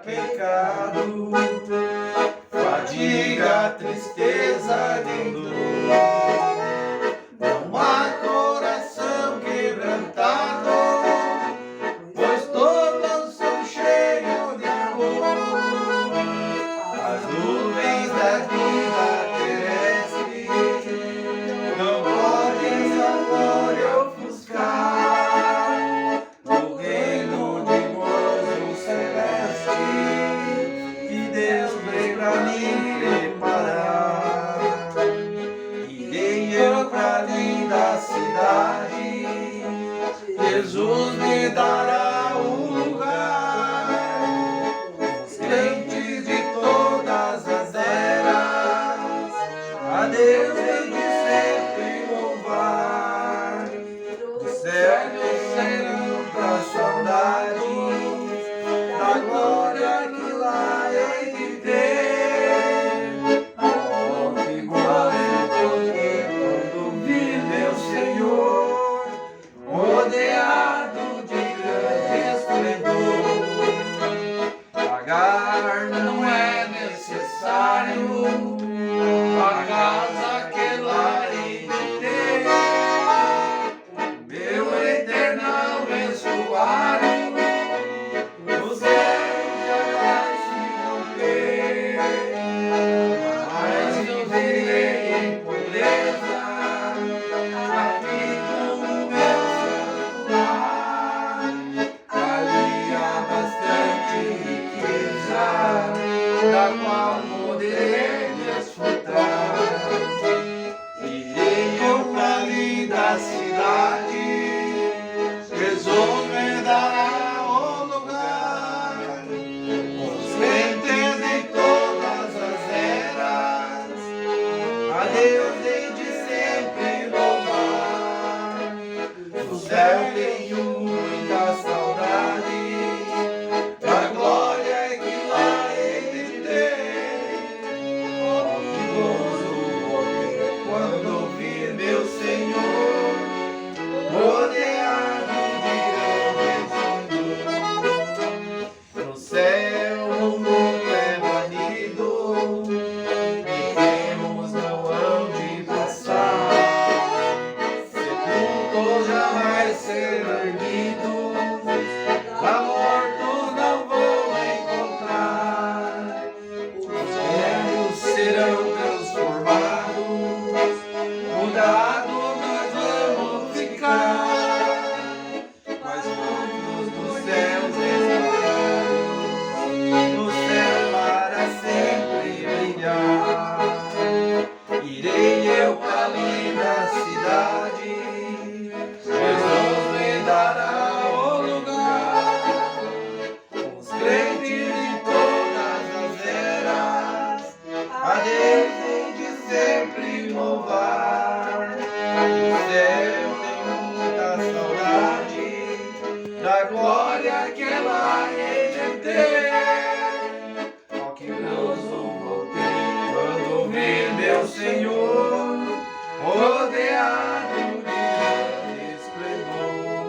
pecado, fadiga, tristeza de dor. Não há coração quebrantado, pois todos são cheios de amor. As nuvens da vida terrestre não podem sua glória ofuscar. No reino de gozo celeste que Deus veio pra mim preparar. Irei eu pra linda cidade, Jesus me dará um lugar. Os crentes de todas as eras a Deus hei de sempre louvar. Os céus serão pra saudade da glória que lá hei de ter. Oh, que glória eu vou ter quando vi meu Senhor rodeado de grande esplendor. Pagar não é necessário a casa que lá hei de ter. Meu eternal resguardo no céu jamais se romper. Mas viverei em pureza, aflito no meu santo lar. Ali há bastante riqueza, da qual poderei desfrutar. Irei eu pra linda cidade, Jesus me dará um lugar. Os crentes de todas as eras a Deus hei de sempre louvar. No céu tenho muita saudade da glória que lá hei de ter. Oh, que gozo vou ter quando ouvir meu Senhor rodeado de grande esplendor. No céu o mundo é banido e temos não hão de passar. Sepultos jamais serão erguidos, lá mortos não vão encontrar. Os velhos serão transformados, mudados nós vamos ficar. Mas muitos dos céus espalhados, no céu para sempre brilhar. Irei eu pra linda cidade, Jesus me dará o lugar. Os crentes de todas as eras a Deus hei de sempre louvar. No céu tenho muita saudade da glória que lá hei de ter. Oh, que gozo vou ter quando ouvir meu Senhor rodeado de grande esplendor.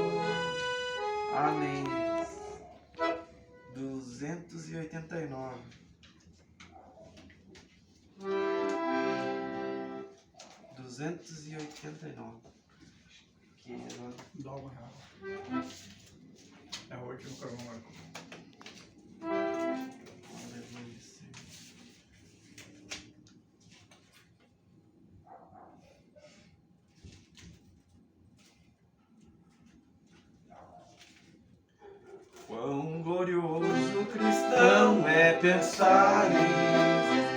Amém. 289. Que agora Dá uma real. É o último que eu não marco. aleluia, Senhor. Quão glorioso cristão é pensar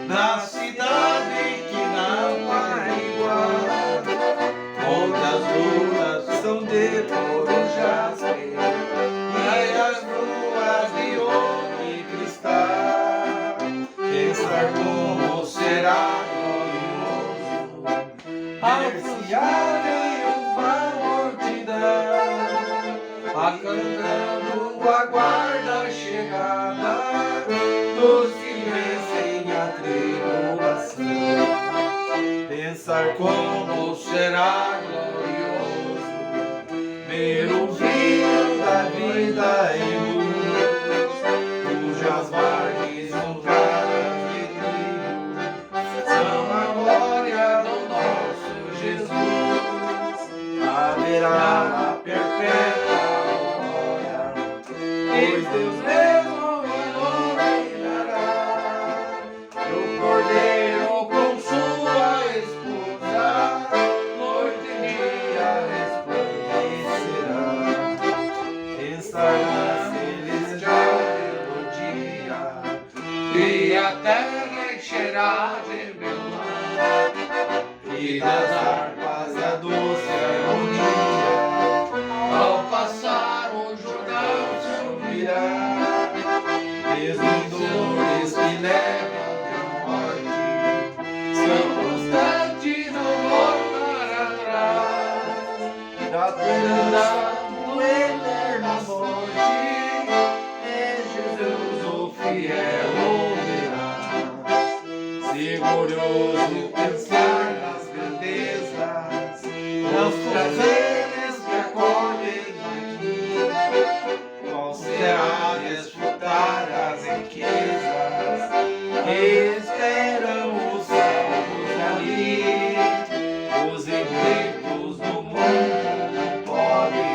na cidade que não há igual. Onde as ruas são de ouro jaspe e as ruas de ouro e cristal. Pensar como será glorioso ver-se-á triunfar multidão, acantando aguarda a chegada dos que vencem a tribulação. Pensar como será glorioso ver o fim da vida e luz, cujas vargens montadas de trigo são a glória do nosso Jesus. Haverá a perpétua glória, pois Deus mesmo iluminará. E o Cordeiro com sua esposa, noite e dia resplandecerá. Estará celestial melodia, e a terra encherá de beleza, e das harpas e a doce harmonia. Ao passar o Jordão se ouvirá, deslindores que levam à morte, são constantes, não voltar atrás. Da esperança do eterno morte, é Jesus o fiel ouvirá. Se glorioso pensar nas grandezas, nos prazeres que acolhem aqui, qual será desfrutar as riquezas que esperam os salvos ali. Os empregos do mundo não podem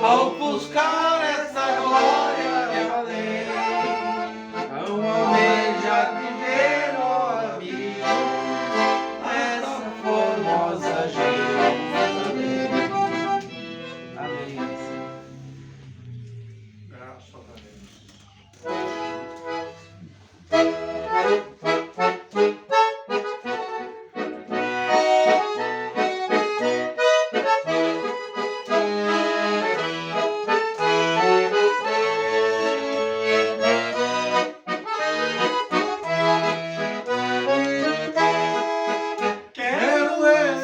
ofuscar essa glória de além. Não almeja viver, ó amigo, nessa formosa Jerusalém. Amém. Graças a Deus. Quero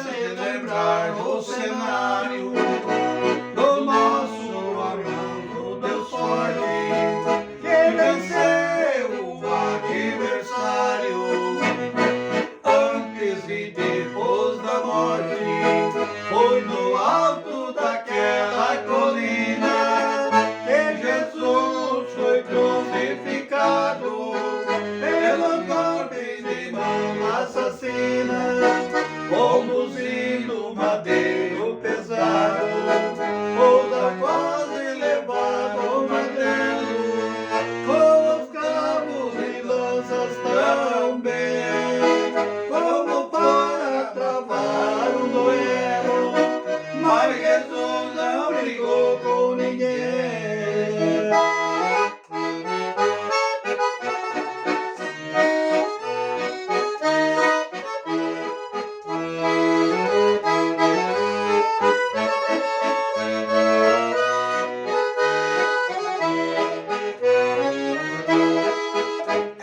celebrar o cenário do nosso amado Deus forte, que venceu o adversário antes e depois da morte. Foi no alto daquela colina que Jesus foi crucificado pelos golpes de mão assassina, conduzindo madeiro pesado, ousa quase levar o martelo, com os cabos e lanças também, como para travar um duelo, mas Jesus não brigou com ninguém.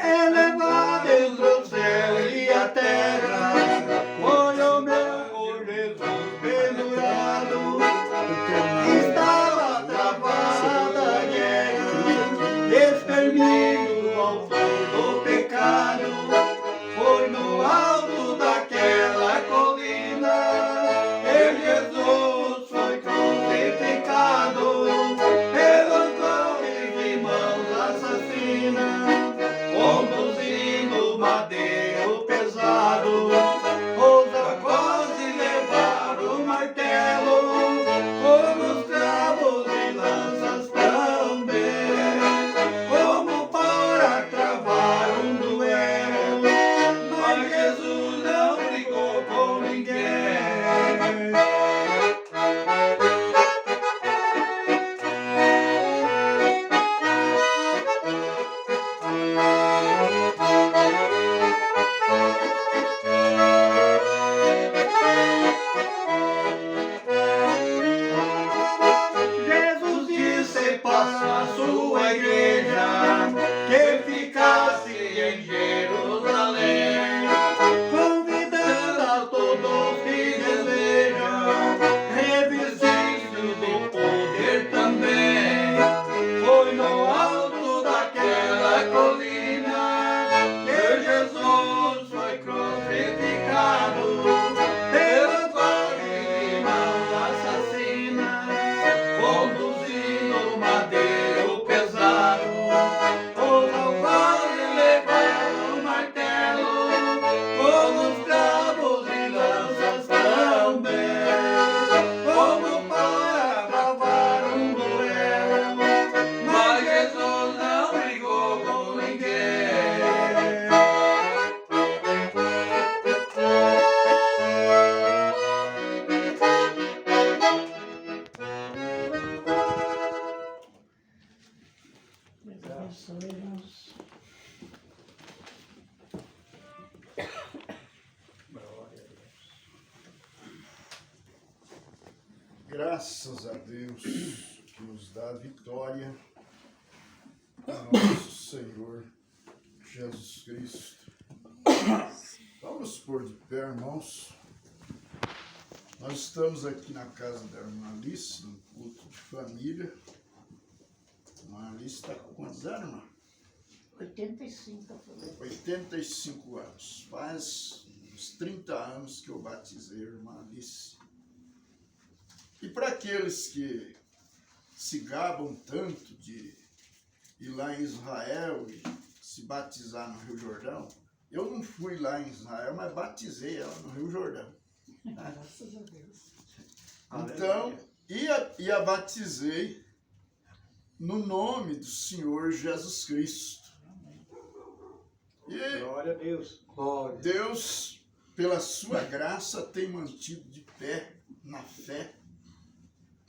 Elevado entre o céu e a terra, foi o meu Jesus pendurado. Estava travada a guerra, extermínio ao do pecado. Foi no alto daquela colina que Jesus foi crucificado pelos golpes de mãos assassinas, conduzindo madeiro pesado, ousa quase levar o martelo, como os cravos e lanças também, como para travar graças a Deus que nos dá a vitória em nosso Senhor Jesus Cristo. Vamos nos pôr de pé, irmãos. Nós estamos aqui na casa da irmã Alice, num culto de família. A irmã Alice está com quantos anos, irmã? 85, eu falei. 85 anos. Faz uns 30 anos que eu batizei a irmã Alice. E para aqueles que se gabam tanto de ir lá em Israel e se batizar no Rio Jordão, eu não fui lá em Israel, mas batizei ela no Rio Jordão. Graças a Deus. Então, e a batizei no nome do Senhor Jesus Cristo. E Glória a Deus. Glória. Deus, pela sua graça, tem mantido de pé na fé,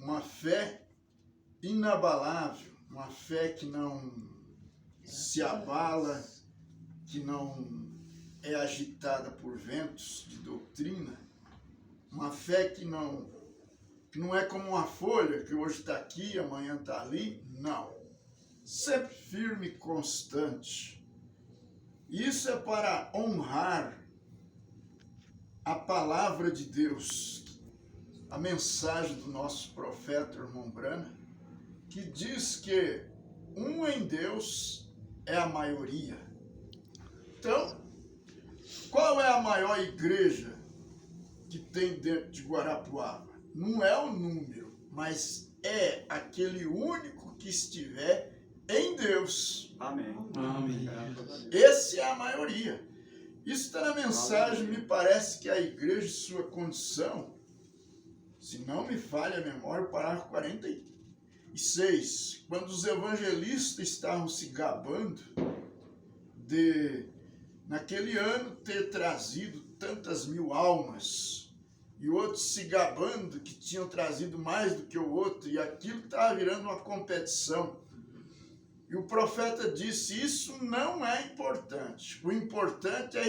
uma fé inabalável, uma fé que não se abala, que não é agitada por ventos de doutrina, uma fé que não é como uma folha que hoje está aqui, amanhã está ali, não. Sempre firme e constante. Isso é para honrar a palavra de Deus, a mensagem do nosso profeta, irmão Brana, que diz que um em Deus é a maioria. Então, qual é a maior igreja que tem dentro de Guarapuava? Não é o número, mas é aquele único que estiver em Deus. Amém. Amém. Graças a Deus. Esse é a maioria. Isso está na mensagem, me parece que a igreja, sua condição, se não me falha a memória, o parágrafo 46, quando os evangelistas estavam se gabando de, naquele ano, ter trazido tantas mil almas, e outros se gabando que tinham trazido mais do que o outro, e aquilo estava virando uma competição. E o profeta disse, isso não é importante. O importante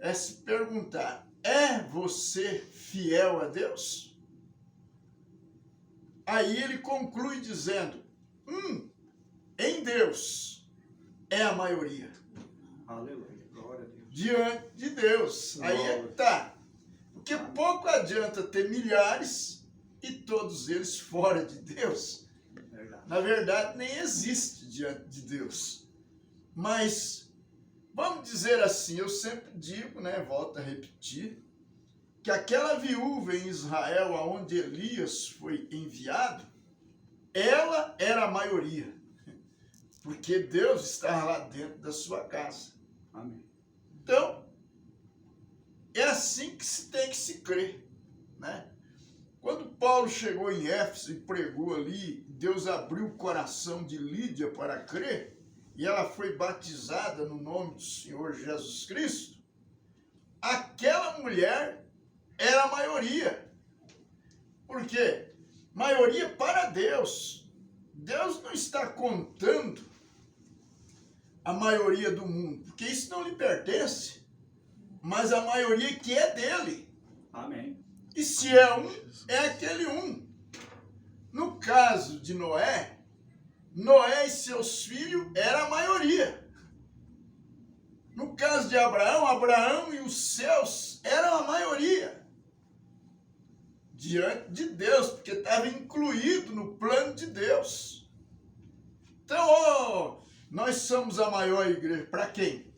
é se perguntar, é você fiel a Deus? Aí ele conclui dizendo, em Deus é a maioria. Aleluia. Glória a Deus. Diante de Deus. Aí é que tá. Porque pouco adianta ter milhares e todos eles fora de Deus. Verdade. Na verdade, nem existe diante de Deus. Mas, vamos dizer assim, eu sempre digo, volto a repetir, que aquela viúva em Israel, aonde Elias foi enviado, ela era a maioria. Porque Deus estava lá dentro da sua casa. Amém. Então, é assim que se tem que se crer, né? Quando Paulo chegou em Éfeso e pregou ali, Deus abriu o coração de Lídia para crer, e ela foi batizada no nome do Senhor Jesus Cristo, aquela mulher era a maioria. Por quê? Maioria para Deus. Deus não está contando a maioria do mundo, porque isso não lhe pertence, mas a maioria que é dele. Amém. E se é um, é aquele um. No caso de Noé, Noé e seus filhos era a maioria. No caso de Abraão, Abraão e os seus eram a maioria. Diante de Deus, porque estava incluído no plano de Deus. Então, nós somos a maior igreja. Para quem?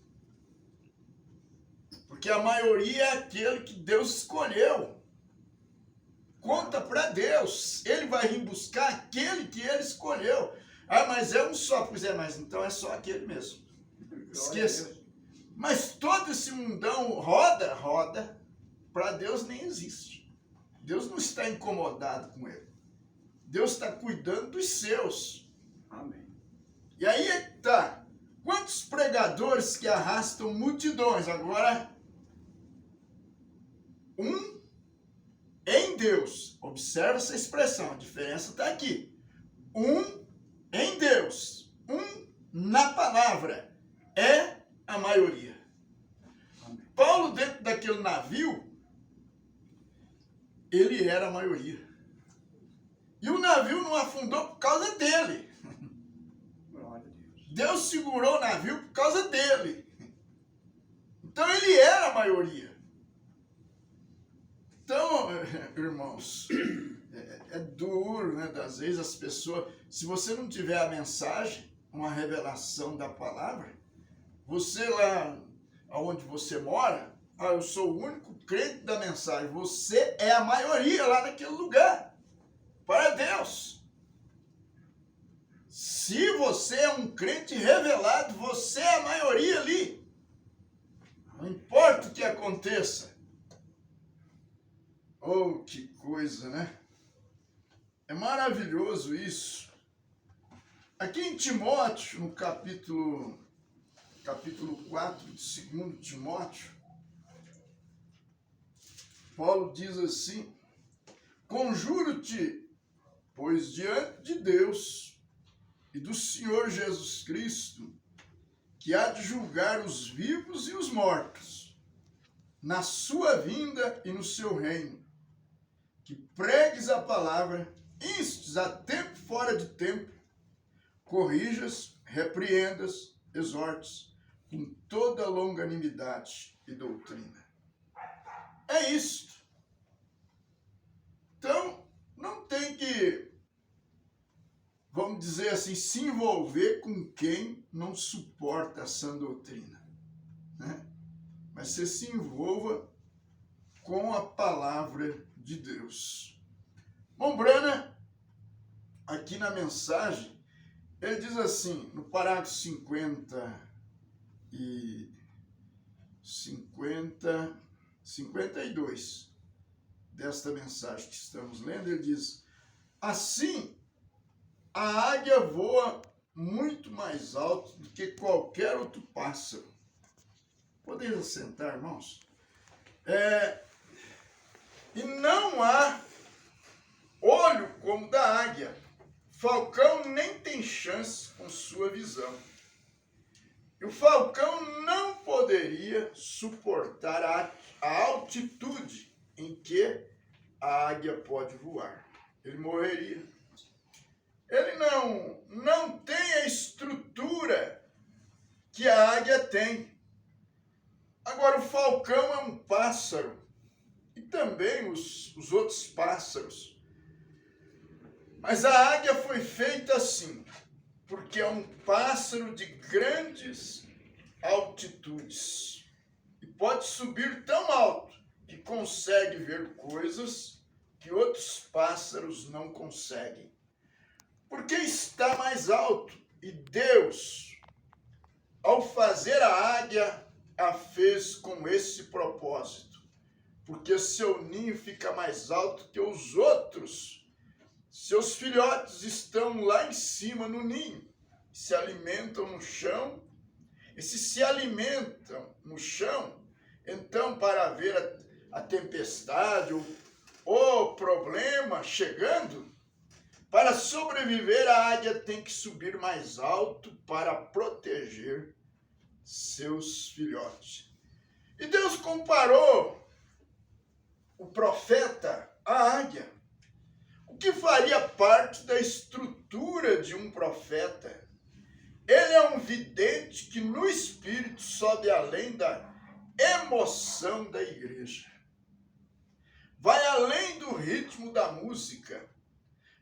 Porque a maioria é aquele que Deus escolheu. Conta para Deus. Ele vai vir buscar aquele que ele escolheu. Ah, mas é um só. Pois é, mas então é só aquele mesmo. Esqueça. Mas todo esse mundão roda. Para Deus nem existe. Deus não está incomodado com ele. Deus está cuidando dos seus. Amém. E aí é que tá. Quantos pregadores que arrastam multidões? Agora, em Deus. Observa essa expressão, a diferença está aqui. Em Deus. Na palavra. É a maioria. Amém. Paulo, dentro daquele navio, ele era a maioria. navio não afundou por causa dele. Glória a Deus. Deus segurou o navio por causa dele. Então ele era a maioria. Então, irmãos, é duro, né? Às vezes as pessoas, se você não tiver a mensagem, uma revelação da palavra, você lá onde você mora, eu sou o único crente da mensagem, você é a maioria lá naquele lugar, para Deus. Se você é um crente revelado, você é a maioria ali. Não importa o que aconteça. Oh, que coisa, né? É maravilhoso isso. Aqui em Timóteo, no capítulo 4 de 2 Timóteo, Paulo diz assim: conjuro-te, pois diante de Deus e do Senhor Jesus Cristo, que há de julgar os vivos e os mortos, na sua vinda e no seu reino, que pregues a palavra, instes a tempo fora de tempo, corrijas, repreendas, exortes, com toda longanimidade e doutrina. É isto. Então, não tem que, vamos dizer assim, se envolver com quem não suporta a sã doutrina, né? Mas você se envolva com a palavra de Deus. Bom, Brana, aqui na mensagem, ele diz assim, no parágrafo 52 desta mensagem que estamos lendo, ele diz: assim, a águia voa muito mais alto do que qualquer outro pássaro. Podemos sentar, irmãos? E não há olho como o da águia. Falcão nem tem chance com sua visão. E o falcão não poderia suportar a altitude em que a águia pode voar. Ele morreria. Ele não tem a estrutura que a águia tem. Agora, o falcão é um pássaro. E também os outros pássaros. Mas a águia foi feita assim, porque é um pássaro de grandes altitudes. E pode subir tão alto que consegue ver coisas que outros pássaros não conseguem. Porque está mais alto. E Deus, ao fazer a águia, a fez com esse propósito. Porque seu ninho fica mais alto que os outros. Seus filhotes estão lá em cima no ninho, se alimentam no chão. E se alimentam no chão, então para ver a tempestade ou problema chegando, para sobreviver a águia tem que subir mais alto para proteger seus filhotes. E Deus comparou o profeta à águia. O que faria parte da estrutura de um profeta? Ele é um vidente que no espírito sobe além da emoção da igreja. Vai além do ritmo da música.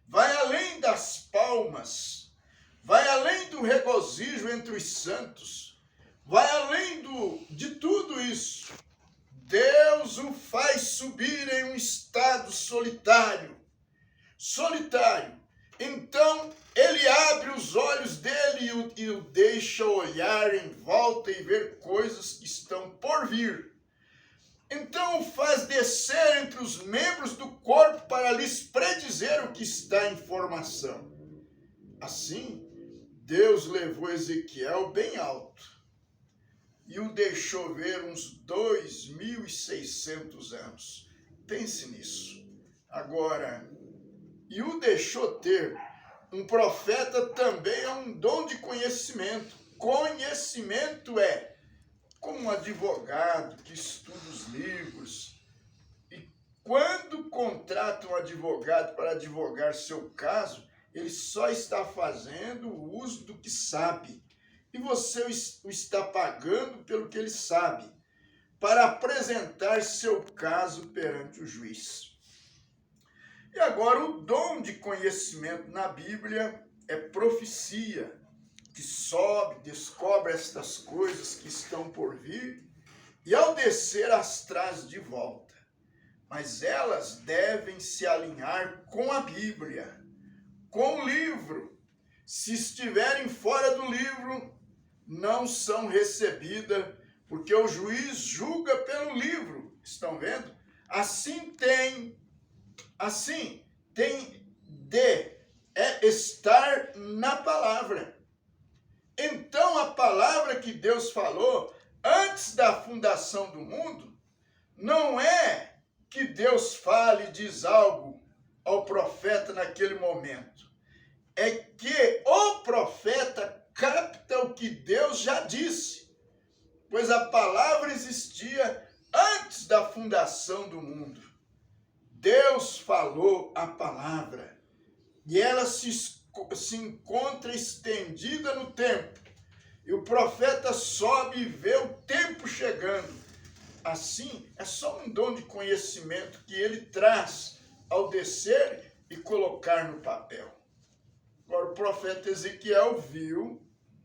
Vai além das palmas. Vai além do regozijo entre os santos. Vai além de tudo isso. Deus o faz subir em um estado solitário. Então, ele abre os olhos dele e o deixa olhar em volta e ver coisas que estão por vir. Então, o faz descer entre os membros do corpo para lhes predizer o que está em formação. Assim, Deus levou Ezequiel bem alto e o deixou ver uns 2.600 anos. Pense nisso. Agora, e o deixou ter. Um profeta também é um dom de conhecimento. Conhecimento é como um advogado que estuda os livros e quando contrata um advogado para advogar seu caso, ele só está fazendo uso do que sabe. E você o está pagando pelo que ele sabe, para apresentar seu caso perante o juiz. E agora, o dom de conhecimento na Bíblia é profecia, que sobe, descobre estas coisas que estão por vir, e ao descer as traz de volta. Mas elas devem se alinhar com a Bíblia, com o livro. Se estiverem fora do livro, não são recebidas, porque o juiz julga pelo livro. Estão vendo? Assim tem de estar na palavra. Então, a palavra que Deus falou antes da fundação do mundo, não é que Deus fale e diz algo ao profeta naquele momento. É que o profeta capta o que Deus já disse, pois a palavra existia antes da fundação do mundo. Deus falou a palavra e ela se encontra estendida no tempo. E o profeta sobe e vê o tempo chegando. Assim, é só um dom de conhecimento que ele traz ao descer e colocar no papel. Agora, o profeta Ezequiel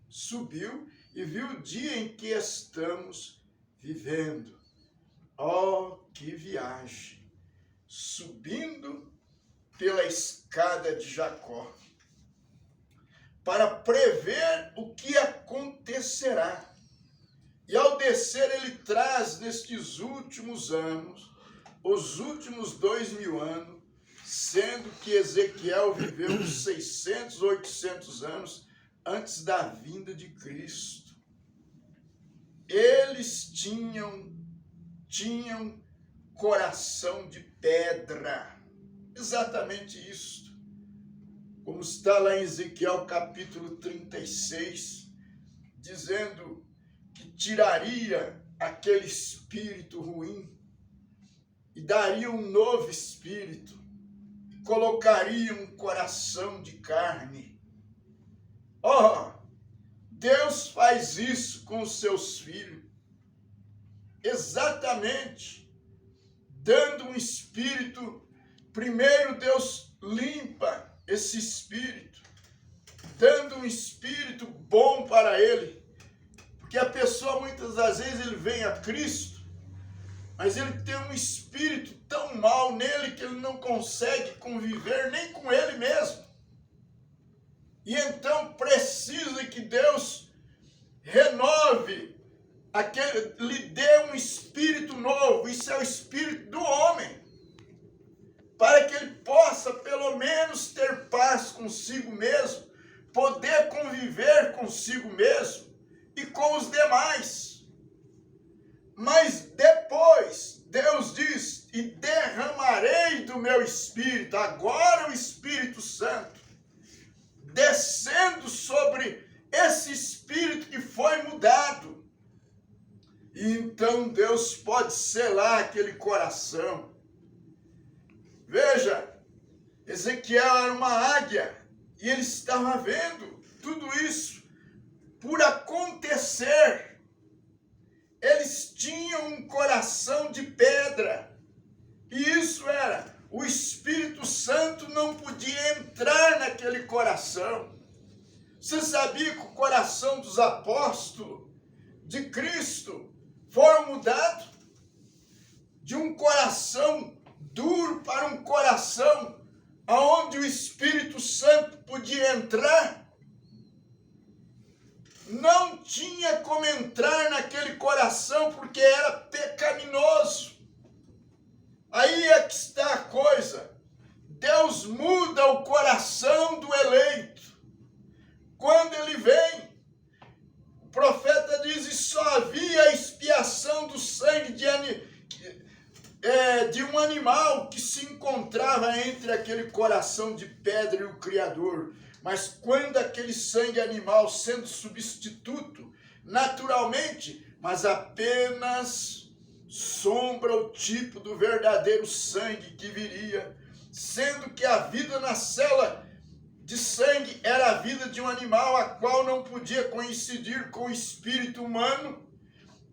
subiu e viu o dia em que estamos vivendo. Oh, que viagem! Subindo pela escada de Jacó, para prever o que acontecerá. E ao descer, ele traz nestes últimos anos, os últimos 2000 anos, sendo que Ezequiel viveu uns 600, 800 anos antes da vinda de Cristo. Eles tinham coração de pedra. Exatamente isso. Como está lá em Ezequiel capítulo 36, dizendo que tiraria aquele espírito ruim e daria um novo espírito, e colocaria um coração de carne. Oh, Deus faz isso com os seus filhos, exatamente, dando um espírito. Primeiro Deus limpa esse espírito, dando um espírito bom para ele, porque a pessoa muitas das vezes ele vem a Cristo, mas ele tem um espírito tão mau nele que ele não consegue conviver nem com ele mesmo. E então precisa que Deus renove, lhe dê um espírito novo. Isso é o espírito do homem, para que ele possa pelo menos ter paz consigo mesmo, poder conviver consigo mesmo e com os demais. Mas depois Deus diz: e derramarei do meu espírito. Agora o Espírito Santo descendo sobre esse espírito que foi mudado. E então Deus pode selar aquele coração. Veja, Ezequiel era uma águia e ele estava vendo tudo isso por acontecer. Eles tinham um coração de pedra, e isso era, o Espírito Santo não podia entrar naquele coração. Você sabia que o coração dos apóstolos de Cristo foram mudados de um coração duro para um coração onde o Espírito Santo podia entrar? Não tinha como entrar naquele coração porque era pecaminoso. Aí é que está a coisa. Deus muda o coração do eleito. Quando ele vem, o profeta diz: e só havia a expiação do sangue de um animal que se encontrava entre aquele coração de pedra e o Criador. Mas quando aquele sangue animal sendo substituto, naturalmente, mas apenas sombra ou tipo do verdadeiro sangue que viria, sendo que a vida na célula de sangue era a vida de um animal, a qual não podia coincidir com o espírito humano,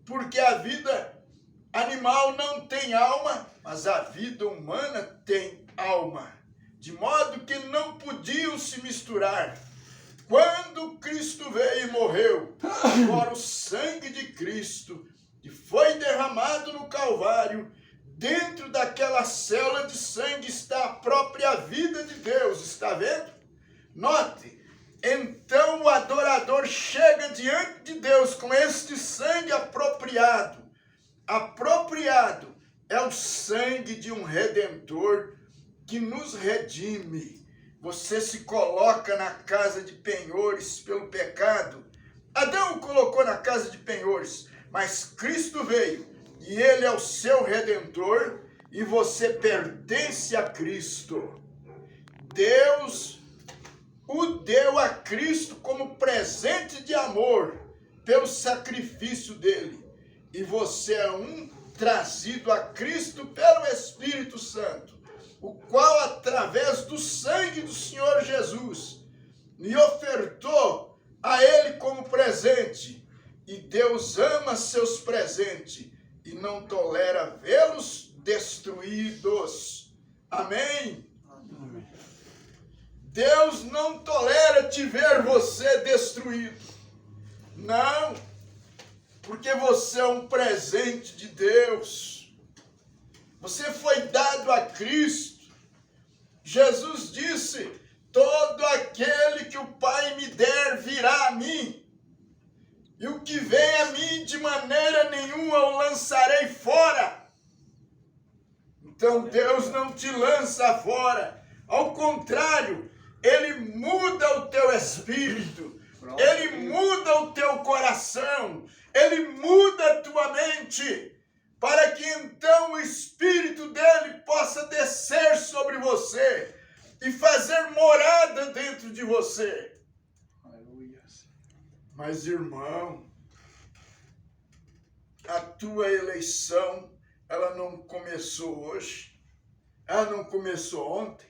porque a vida animal não tem alma, mas a vida humana tem alma, de modo que não podiam se misturar. Quando Cristo veio e morreu, agora o sangue de Cristo, que foi derramado no Calvário, dentro daquela célula de sangue está a própria vida de Deus, está vendo? Note, então o adorador chega diante de Deus com este sangue apropriado. Apropriado é o sangue de um redentor que nos redime. Você se coloca na casa de penhores pelo pecado. Adão o colocou na casa de penhores, mas Cristo veio e ele é o seu redentor e você pertence a Cristo. Deus o deu a Cristo como presente de amor pelo sacrifício dele. E você é um trazido a Cristo pelo Espírito Santo, o qual, através do sangue do Senhor Jesus, me ofertou a ele como presente. E Deus ama seus presentes e não tolera vê-los destruídos. Amém? Amém. Deus não tolera te ver você destruído. Não, porque você é um presente de Deus. Você foi dado a Cristo. Jesus disse: todo aquele que o Pai me der virá a mim. E o que vem a mim de maneira nenhuma o lançarei fora. Então Deus não te lança fora. Ao contrário, Ele muda o teu espírito, Ele muda o teu coração, Ele muda a tua mente, para que então o Espírito dele possa descer sobre você e fazer morada dentro de você. Aleluia. Mas, irmão, a tua eleição, ela não começou hoje, ela não começou ontem.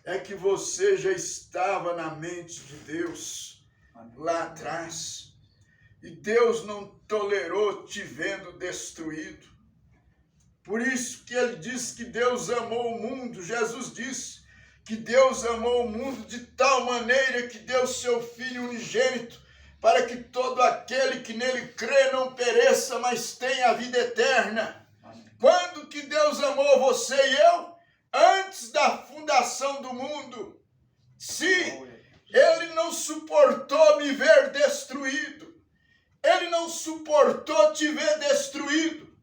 É que você já estava na mente de Deus lá atrás. E Deus não tolerou te vendo destruído. Por isso que ele diz que Deus amou o mundo. Jesus disse que Deus amou o mundo de tal maneira que deu seu Filho unigênito, para que todo aquele que nele crê não pereça, mas tenha a vida eterna. Quando que Deus amou você e eu? Antes da fundação do mundo. Sim, Ele não suportou me ver destruído. Ele não suportou te ver destruído.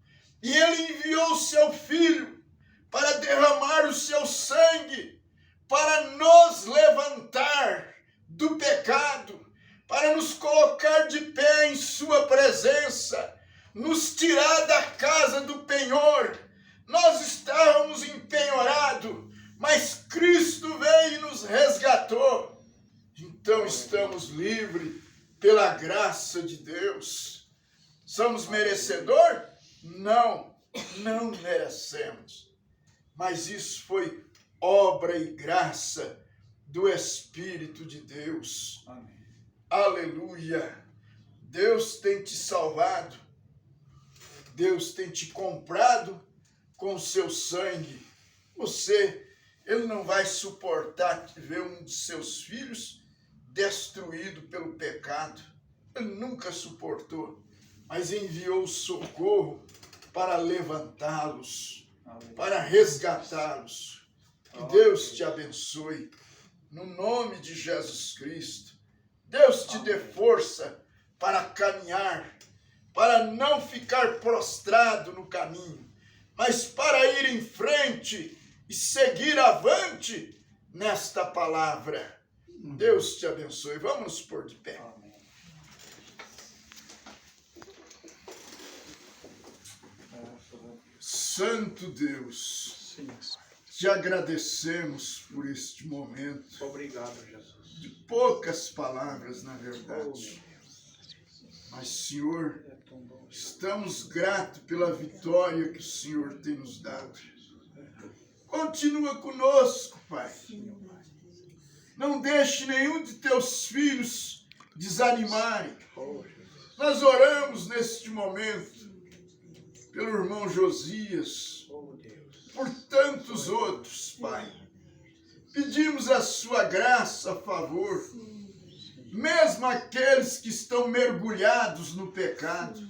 E Ele enviou o seu Filho para derramar o seu sangue, para nos levantar do pecado, para nos colocar de pé em sua presença, nos tirar da casa do penhor. Nós estávamos empenhorados, mas Cristo veio e nos resgatou. Então estamos livres pela graça de Deus. Somos merecedor? Não, não merecemos. Mas isso foi obra e graça do Espírito de Deus. Amém. Aleluia. Deus tem te salvado. Deus tem te comprado com o seu sangue. Ele não vai suportar ver um de seus filhos destruído pelo pecado. Ele nunca suportou, mas enviou socorro para levantá-los, para resgatá-los. Que Deus te abençoe, no nome de Jesus Cristo. Deus te dê força para caminhar, para não ficar prostrado no caminho, mas para ir em frente e seguir avante nesta palavra. Deus te abençoe. Vamos nos pôr de pé. Amém. Santo Deus, Sim. te agradecemos por este momento. Obrigado, Jesus. De poucas palavras, na Oh, meu verdade, Deus. Mas, Senhor, estamos gratos pela vitória que o Senhor tem nos dado. Continua conosco, Pai. Não deixe nenhum de teus filhos desanimarem. Nós oramos neste momento pelo irmão Josias, por tantos outros, Pai. Pedimos a sua graça a favor, mesmo aqueles que estão mergulhados no pecado.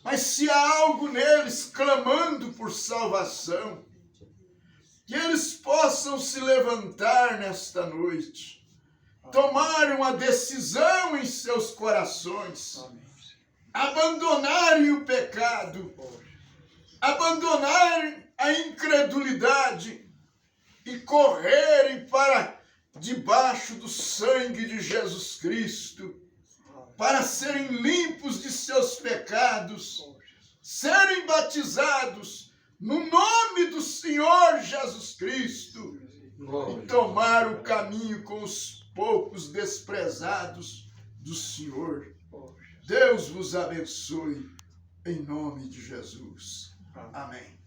Mas se há algo neles clamando por salvação, que eles possam se levantar nesta noite, tomar uma decisão em seus corações, abandonarem o pecado, abandonarem a incredulidade e correrem para debaixo do sangue de Jesus Cristo, para serem limpos de seus pecados, serem batizados no nome do Senhor Jesus Cristo e tomar o caminho com os poucos desprezados do Senhor. Deus vos abençoe em nome de Jesus. Amém.